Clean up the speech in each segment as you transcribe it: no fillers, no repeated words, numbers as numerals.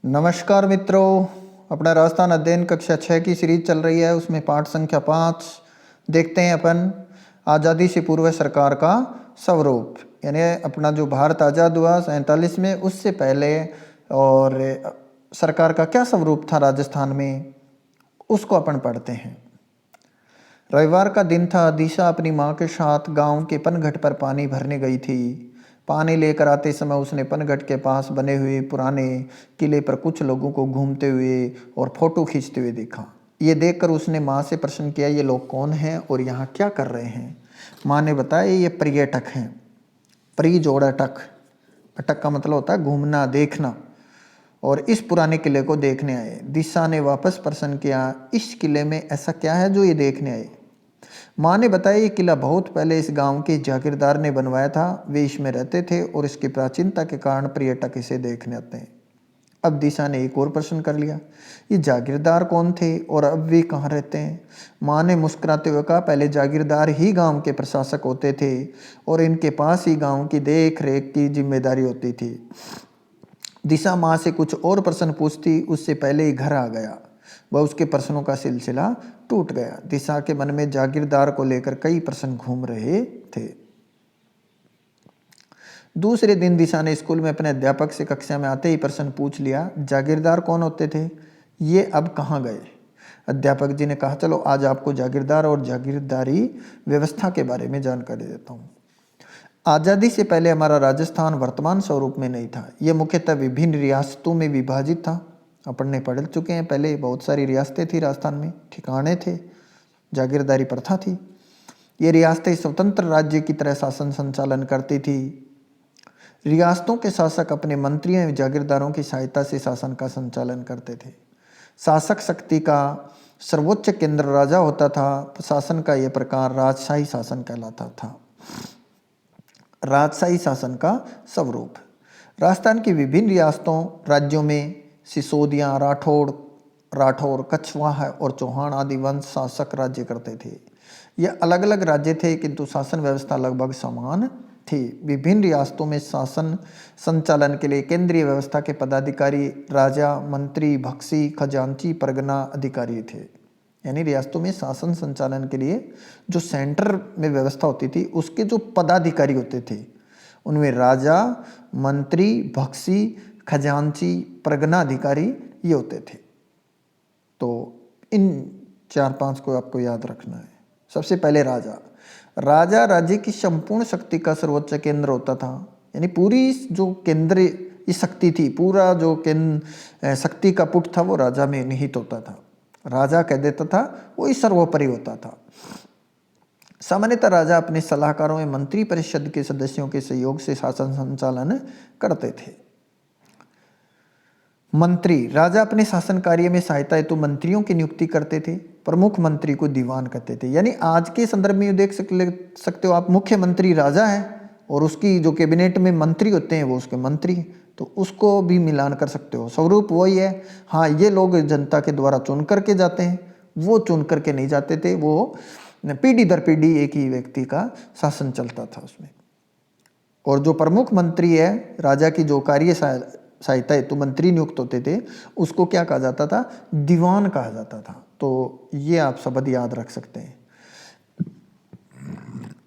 नमस्कार मित्रों, अपना राजस्थान अध्ययन कक्षा 6 की सीरीज चल रही है। उसमें पाठ संख्या 5 देखते हैं अपन। आज़ादी से पूर्व सरकार का स्वरूप, यानी अपना जो भारत आज़ाद हुआ 47 में, उससे पहले और सरकार का क्या स्वरूप था राजस्थान में, उसको अपन पढ़ते हैं। रविवार का दिन था। दिशा अपनी माँ के साथ गांव के पनघट पर पानी भरने गई थी। पानी लेकर आते समय उसने पनघट के पास बने हुए पुराने किले पर कुछ लोगों को घूमते हुए और फोटो खींचते हुए देखा। ये देखकर उसने माँ से प्रश्न किया, ये लोग कौन हैं और यहाँ क्या कर रहे हैं? माँ ने बताया, ये पर्यटक हैं। परी जोड़ अटक, अटक का मतलब होता है घूमना, देखना, और इस पुराने किले को देखने आए। दिशा ने वापस प्रश्न किया, इस किले में ऐसा क्या है जो ये देखने आए? माँ ने बताया, ये किला बहुत पहले इस गांव के जागीरदार ने बनवाया था। वे इसमें रहते थे और इसकी प्राचीनता के कारण पर्यटक इसे देखने आते हैं। अब दिशा ने एक और प्रश्न कर लिया, ये जागीरदार कौन थे और अब वे कहाँ रहते हैं? माँ ने मुस्कुराते हुए कहा, पहले जागीरदार ही गांव के प्रशासक होते थे और इनके पास ही गांव की देख रेख की जिम्मेदारी होती थी। दिशा माँ से कुछ और प्रश्न पूछती, उससे पहले ही घर आ गया। वह उसके प्रश्नों का सिलसिला टूट गया। दिशा के मन में जागीरदार को लेकर कई प्रश्न घूम रहे थे। दूसरे दिन दिशा ने स्कूल में अपने अध्यापक से कक्षा में आते ही प्रश्न पूछ लिया, जागीरदार कौन होते थे? ये अब कहाँ गए? अध्यापक जी ने कहा, चलो आज आपको जागीरदार और जागीरदारी व्यवस्था के बारे में जानकारी देता हूँ। आज़ादी से पहले हमारा राजस्थान वर्तमान स्वरूप में नहीं था। ये मुख्यतः विभिन्न रियासतों में विभाजित था। अपन ने पढ़ चुके हैं, पहले बहुत सारी रियासतें थी राजस्थान में, ठिकाने थे, जागीरदारी प्रथा थी। ये रियासतें स्वतंत्र राज्य की तरह शासन संचालन करती थी। रियासतों के शासक अपने मंत्रियों एवं जागीरदारों की सहायता से शासन का संचालन करते थे। शासक शक्ति का सर्वोच्च केंद्र राजा होता था। शासन का यह प्रकार राजशाही शासन कहलाता था। राजशाही शासन का स्वरूप। राजस्थान की विभिन्न रियासतों राज्यों में सिसोदिया, राठौर, कछवाहा और चौहान आदि वंश शासक राज्य करते थे। ये अलग अलग राज्य थे किंतु शासन व्यवस्था लगभग समान थी। विभिन्न रियासतों में शासन संचालन के लिए केंद्रीय व्यवस्था के पदाधिकारी राजा, मंत्री, भक्सी, खजांची, परगना अधिकारी थे। यानी रियासतों में शासन संचालन के लिए जो सेंटर में व्यवस्था होती थी, उसके जो पदाधिकारी होते थे उनमें राजा, मंत्री, भक्सी, खजांची, परगना अधिकारी ये होते थे। तो इन 4-5 को आपको याद रखना है। सबसे पहले राजा। राजा राज्य की संपूर्ण शक्ति का सर्वोच्च केंद्र होता था। यानी पूरी जो केंद्रीय शक्ति थी, पूरा जो शक्ति का पुट था, वो राजा में निहित होता था। राजा कह देता था, वही सर्वोपरि होता था। सामान्यतः राजा अपने सलाहकारों में मंत्री परिषद के सदस्यों के सहयोग से शासन संचालन करते थे। मंत्री। राजा अपने शासन कार्य में सहायता हेतु मंत्रियों की नियुक्ति करते थे। प्रमुख मंत्री को दीवान कहते थे। यानी आज के संदर्भ में देख सकते हो आप, मुख्यमंत्री राजा है और उसकी जो कैबिनेट में मंत्री होते हैं वो उसके मंत्री, तो उसको भी मिलान कर सकते हो। स्वरूप वही है। हाँ, ये लोग जनता के द्वारा चुन करके जाते हैं, वो चुन करके नहीं जाते थे। वो पीढ़ी दर पीढ़ी एक ही व्यक्ति का शासन चलता था उसमें। और जो प्रमुख मंत्री है, राजा की जो कार्य सहायता हेतु मंत्री नियुक्त होते थे, उसको क्या कहा जाता था? दीवान कहा जाता था। तो ये आप शब्द याद रख सकते हैं।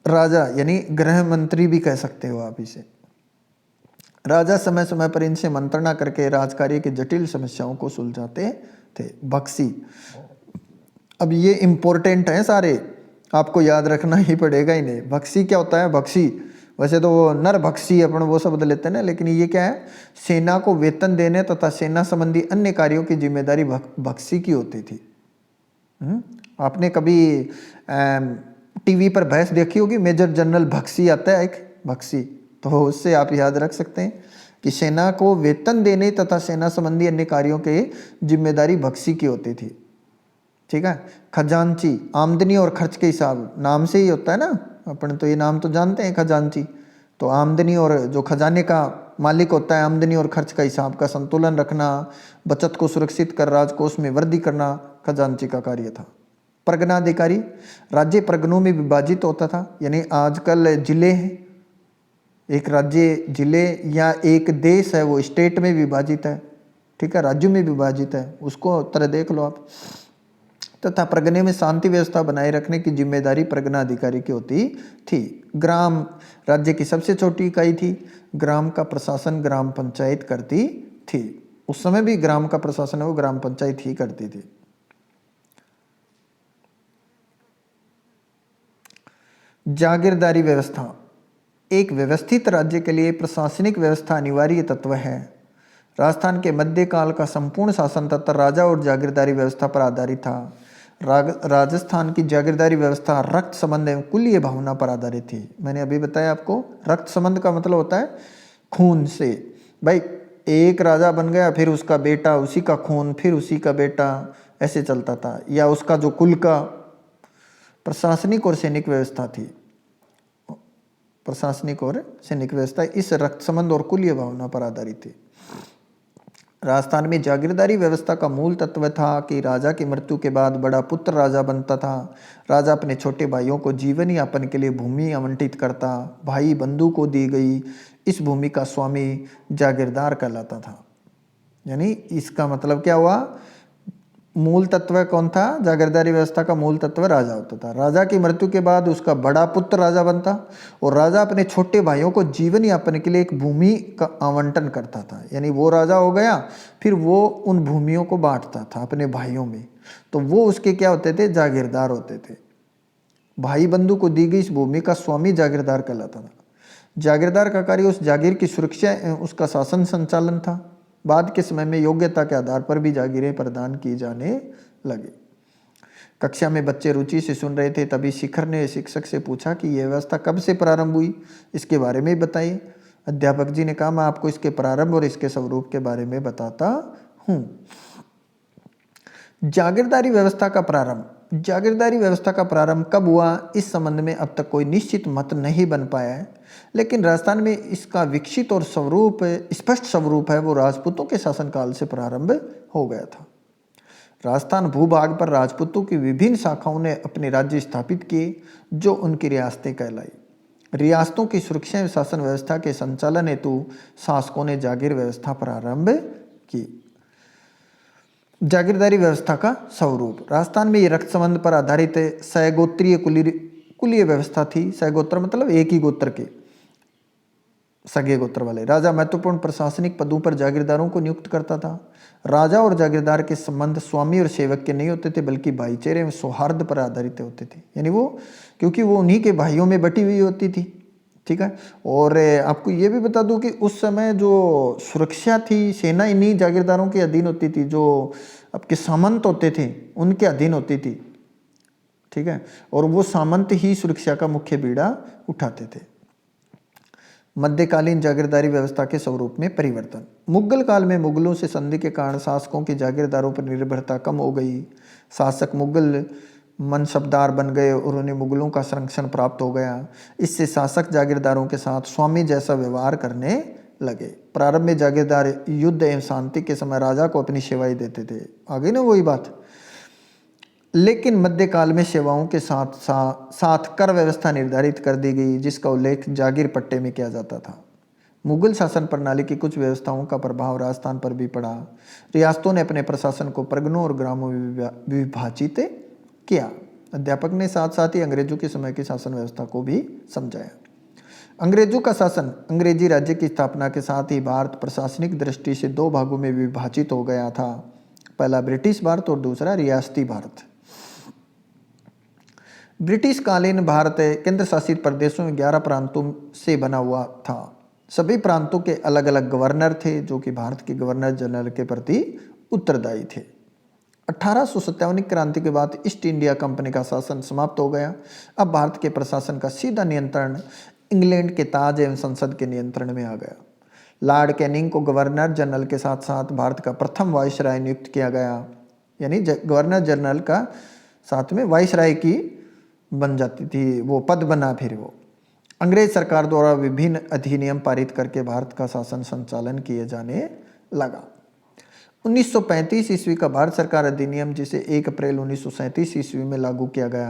राजा यानी गृह मंत्री भी कह सकते हो आप इसे। राजा समय समय पर इनसे मंत्रणा करके राजकार्य की जटिल समस्याओं को सुलझाते थे। भक्सी। अब ये इंपॉर्टेंट है, सारे आपको याद रखना ही पड़ेगा इन्हें। भक्सी क्या होता है? भक्सी वैसे तो वो नर भक्सी अपन वो शब्द लेते हैं ना, लेकिन ये क्या है? सेना को वेतन देने तथा सेना संबंधी अन्य कार्यों की जिम्मेदारी भक्सी की होती थी। आपने कभी टीवी पर बहस देखी होगी, मेजर जनरल भक्सी आता है एक, भक्सी, तो उससे आप याद रख सकते हैं कि सेना को वेतन देने तथा सेना संबंधी अन्य कार्यों की जिम्मेदारी भक्सी की होती थी। ठीक है। खजांची, आमदनी और खर्च के हिसाब, नाम से ही होता है ना, अपन तो ये नाम तो जानते हैं खजांची। तो आमदनी और जो खजाने का मालिक होता है, आमदनी और खर्च का हिसाब का संतुलन रखना, बचत को सुरक्षित कर राजकोष में वृद्धि करना खजांची का कार्य था। परगना अधिकारी। राज्य परगनों में विभाजित होता था। यानी आजकल जिले हैं, एक राज्य जिले या एक देश है वो स्टेट में विभाजित है। ठीक है, राज्यों में विभाजित है, उसको तरह देख लो आप। तथा प्रगने में शांति व्यवस्था बनाए रखने की जिम्मेदारी प्रगना अधिकारी की होती थी। ग्राम राज्य की सबसे छोटी इकाई थी। ग्राम का प्रशासन ग्राम पंचायत करती थी। उस समय भी ग्राम का प्रशासन है वो ग्राम पंचायत ही करती थी। जागीरदारी व्यवस्था एक व्यवस्थित राज्य के लिए प्रशासनिक व्यवस्था अनिवार्य तत्व है। राजस्थान के मध्यकाल का संपूर्ण शासन तंत्र राजा और जागीरदारी व्यवस्था पर आधारित था। राजस्थान की जागीरदारी व्यवस्था रक्त संबंध एवं कुलीय भावना पर आधारित थी। मैंने अभी बताया आपको, रक्त संबंध का मतलब होता है खून से। भाई एक राजा बन गया, फिर उसका बेटा, उसी का खून, फिर उसी का बेटा, ऐसे चलता था। या उसका जो कुल का प्रशासनिक और सैनिक व्यवस्था थी, प्रशासनिक और सैनिक व्यवस्था इस रक्त संबंध और कुलीय भावना पर आधारित थी। राजस्थान में जागीरदारी व्यवस्था का मूल तत्व था कि राजा की मृत्यु के बाद बड़ा पुत्र राजा बनता था। राजा अपने छोटे भाइयों को जीवन यापन के लिए भूमि आवंटित करता। भाई बंधु को दी गई इस भूमि का स्वामी जागीरदार कहलाता था। यानी इसका मतलब क्या हुआ, मूल तत्व कौन था, जागीरदारी व्यवस्था का मूल तत्व राजा होता था। राजा की मृत्यु के बाद उसका बड़ा पुत्र राजा बनता और राजा अपने छोटे भाइयों को जीवन यापन के लिए एक भूमि का आवंटन करता था। यानी वो राजा हो गया, फिर वो उन भूमियों को बांटता था अपने भाइयों में, तो वो उसके क्या होते थे, जागीरदार होते थे। भाई बंधु को दी गई इस भूमि का स्वामी जागीरदार कहलाता था। जागीरदार का कार्य उस जागीर की सुरक्षा एवं उसका शासन संचालन था। बाद के समय में योग्यता के आधार पर भी जागीरें प्रदान की जाने लगी। कक्षा में बच्चे रुचि से सुन रहे थे, तभी शिखर ने शिक्षक से पूछा कि यह व्यवस्था कब से प्रारंभ हुई, इसके बारे में बताइए। अध्यापक जी ने कहा, मैं आपको इसके प्रारंभ और इसके स्वरूप के बारे में बताता हूँ। जागीरदारी व्यवस्था का प्रारंभ। जागीरदारी व्यवस्था का प्रारंभ कब हुआ, इस संबंध में अब तक कोई निश्चित मत नहीं बन पाया है, लेकिन राजस्थान में इसका विकसित और स्वरूप, स्पष्ट स्वरूप है वो राजपूतों के शासनकाल से प्रारंभ हो गया था। राजस्थान भूभाग पर राजपूतों की विभिन्न शाखाओं ने अपने राज्य स्थापित किए, जो उनकी रियासतें कहलाई। रियासतों की सुरक्षा एवं शासन व्यवस्था के संचालन हेतु शासकों ने जागीर व्यवस्था प्रारंभ की। जागीरदारी व्यवस्था का स्वरूप। राजस्थान में ये रक्त संबंध पर आधारित सहगोत्रीय कुलीय व्यवस्था थी। सहगोत्र मतलब एक ही गोत्र के, सगे गोत्र वाले। राजा महत्वपूर्ण प्रशासनिक पदों पर जागीरदारों को नियुक्त करता था। राजा और जागीरदार के संबंध स्वामी और सेवक के नहीं होते थे, बल्कि भाईचारे में सौहार्द पर आधारित होते थे। यानी वो, क्योंकि वो उन्हीं के भाइयों में बटी हुई होती थी, ठीक है। और आपको ये भी बता दूं कि उस समय जो सुरक्षा थी, सेना इन्हीं जागीरदारों के अधीन होती थी। जो आपके सामंत होते थे उनके अधीन होती थी, ठीक है। और वो सामंत ही सुरक्षा का मुख्य बीड़ा उठाते थे। मध्यकालीन जागीरदारी व्यवस्था के स्वरूप में परिवर्तन। मुगल काल में मुगलों से संधि के कारण शासकों की जागीरदारों पर निर्भरता कम हो गई। शासक मुगल मनसबदार बन गए और उन्हें मुगलों का संरक्षण प्राप्त हो गया। इससे शासक जागीरदारों के साथ स्वामी जैसा व्यवहार करने लगे। प्रारंभ में जागीरदार युद्ध एवं शांति के समय राजा को अपनी सेवाएं देते थे, आगे ना वही बात। लेकिन मध्यकाल में सेवाओं के साथ साथ कर व्यवस्था निर्धारित कर दी गई, जिसका उल्लेख जागीर पट्टे में किया जाता था। मुगल शासन प्रणाली की कुछ व्यवस्थाओं का प्रभाव राजस्थान पर भी पड़ा। रियासतों ने अपने प्रशासन को परगनों और ग्रामों में विभाजित किया। अध्यापक ने साथ साथ ही अंग्रेजों के समय की शासन व्यवस्था को भी समझाया। अंग्रेजों का शासन। अंग्रेजी राज्य की स्थापना के साथ ही भारत प्रशासनिक दृष्टि से दो भागों में विभाजित हो गया था। पहला ब्रिटिश भारत और दूसरा रियासती भारत। ब्रिटिश कालीन भारत केंद्र शासित प्रदेशों में 11 प्रांतों से बना हुआ था। सभी प्रांतों के अलग अलग गवर्नर थे, जो कि भारत के गवर्नर जनरल के प्रति उत्तरदायी थे। 1857 क्रांति के बाद ईस्ट इंडिया कंपनी का शासन समाप्त हो गया। अब भारत के प्रशासन का सीधा नियंत्रण इंग्लैंड के ताज एवं संसद के नियंत्रण में आ गया। लॉर्ड कैनिंग को गवर्नर जनरल के साथ साथ भारत का प्रथम वाइसराय नियुक्त किया गया। यानी गवर्नर जनरल का साथ में वाइसराय की बन जाती थी, वो पद बना। फिर वो अंग्रेज सरकार द्वारा विभिन्न अधिनियम पारित करके भारत का शासन संचालन किए जाने लगा। 1935 ईस्वी का भारत सरकार अधिनियम, जिसे 1 अप्रैल 1937 ईस्वी में लागू किया गया,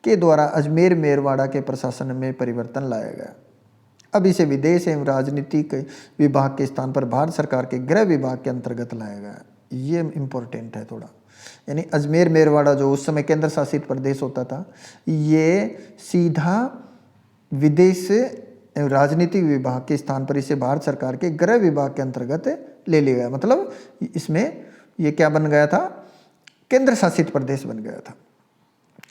के द्वारा अजमेर मेरवाड़ा के प्रशासन में परिवर्तन लाया गया। अब इसे विदेश एवं राजनीतिक विभाग के स्थान पर भारत सरकार के गृह विभाग के अंतर्गत लाया गया। ये इम्पोर्टेंट है थोड़ा। यानी अजमेर मेरवाड़ा जो उस समय केंद्र शासित प्रदेश होता था, ये सीधा विदेश एवं राजनीतिक विभाग के स्थान पर इसे भारत सरकार के गृह विभाग के अंतर्गत ले लिया गया। मतलब इसमें ये क्या बन गया था, केंद्र शासित प्रदेश बन गया था।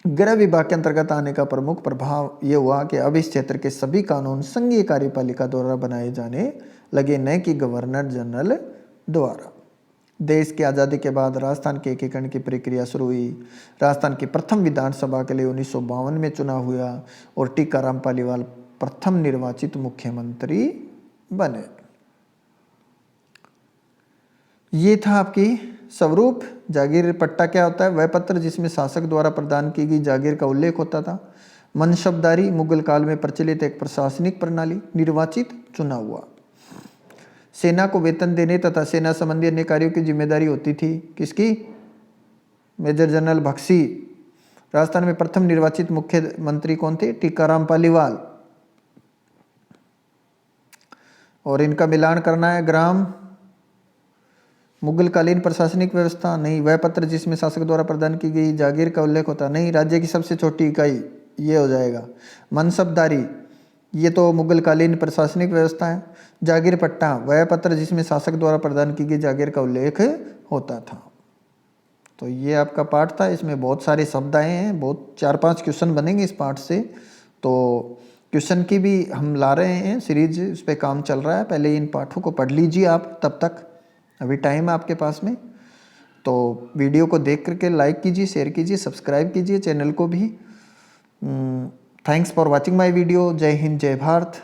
गृह विभाग के अंतर्गत आने का प्रमुख प्रभाव ये हुआ कि अब इस क्षेत्र के सभी कानून संघीय कार्यपालिका द्वारा बनाए जाने लगे, न कि गवर्नर जनरल द्वारा। देश की आज़ादी के बाद राजस्थान के एकीकरण की प्रक्रिया शुरू हुई। राजस्थान की प्रथम विधानसभा के लिए 1952 में चुनाव हुआ और टीकाराम पालीवाल प्रथम निर्वाचित मुख्यमंत्री बने। ये था आपकी स्वरूप। जागीर पट्टा क्या होता है, वह पत्र जिसमें शासक द्वारा प्रदान की गई जागीर का उल्लेख होता था। मनसबदारी मुगल काल में प्रचलित एक प्रशासनिक प्रणाली। निर्वाचित चुनाव हुआ। सेना को वेतन देने तथा सेना संबंधी अन्य कार्यों की जिम्मेदारी होती थी किसकी, मेजर जनरल बख्शी। राजस्थान में प्रथम निर्वाचित मुख्यमंत्री कौन थे, टीकाराम पालीवाल। और इनका मिलान करना है ग्राम मुगलकालीन प्रशासनिक व्यवस्था नहीं, वह पत्र जिसमें शासक द्वारा प्रदान की गई जागीर का उल्लेख होता नहीं, राज्य की सबसे छोटी इकाई, ये हो जाएगा। मनसबदारी, ये तो मुगलकालीन प्रशासनिक व्यवस्था है। जागीर पट्टा, वह पत्र जिसमें शासक द्वारा प्रदान की गई जागीर का उल्लेख होता था। तो ये आपका पाठ था। इसमें बहुत सारे शब्द आए हैं, बहुत 4-5 क्वेश्चन बनेंगे इस पाठ से। तो क्वेश्चन की भी हम ला रहे हैं सीरीज, उस पर काम चल रहा है। पहले इन पाठों को पढ़ लीजिए आप, तब तक अभी टाइम है आपके पास में। तो वीडियो को देख करके लाइक कीजिए, शेयर कीजिए, सब्सक्राइब कीजिए चैनल को भी। Thanks for watching my video. जय हिंद, जय भारत।